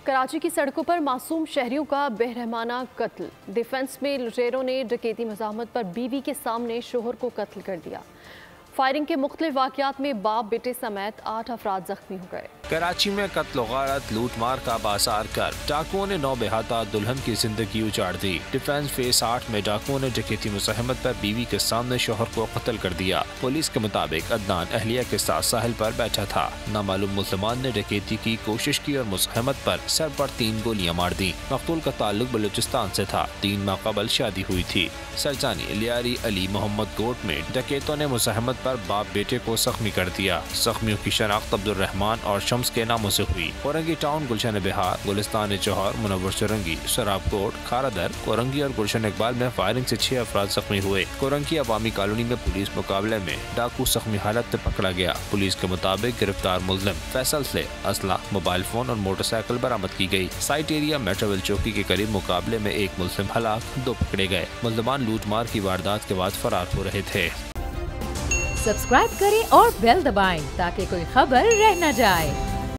कराची की सड़कों पर मासूम शहरियों का बेरहमाना कत्ल। डिफेंस में लुटेरों ने डकैती मज़ाहमत पर बीवी के सामने शोहर को कत्ल कर दिया। फायरिंग के मुख्तलिफ वाक़यात में बाप बेटे समेत 8 अफराद जख्मी हो गए। कराची में कत्ल गारत लूट मार का बाजार कर डाकुओं ने 9 बेहाता दुल्हन की जिंदगी उजाड़ दी। डिफेंस फेस 8 में डाकुओं ने डकैती मुज़ाहमत पर बीवी के सामने शोहर को कत्ल कर दिया। पुलिस के मुताबिक अदनान अहलिया के साथ साहिल पर बैठा था। नामालूम मुसलमान ने डकैती की कोशिश की और मुज़ाहमत पर सर पर 3 गोलियां मार दी। मकतूल का ताल्लुक बलूचिस्तान से था। 3 माह कबल शादी हुई थी। सरजानी लियारी अली मोहम्मद कोट में डकैतों ने मुज़ाहमत पर बाप बेटे को जख्मी कर दिया। जख्मियों की शनाख्त अब्दुल रहमान और शम्स के नामों से हुई। कोरंगी टाउन, गुलशन बिहार, गुलिस्तान जौहर, मुनव्वर चुरंगी, शराबकोट, खारादर, कोरंगी और गुलशन इकबाल में फायरिंग से 6 अफराद जख्मी हुए। कोरंगी अवामी कॉलोनी में पुलिस मुकाबले में डाकू जख्मी हालत में पकड़ा गया। पुलिस के मुताबिक गिरफ्तार मुल्जिम फैसल से असला, मोबाइल फोन और मोटरसाइकिल बरामद की गई। साइट एरिया मेट्रोविल चौकी के करीब मुकाबले में एक मुल्जिम हलाक, 2 पकड़े गए। मुल्जिमान लूटमार की वारदात के बाद फरार हो रहे थे। सब्सक्राइब करें और बेल दबाएं ताकि कोई खबर रह न जाए।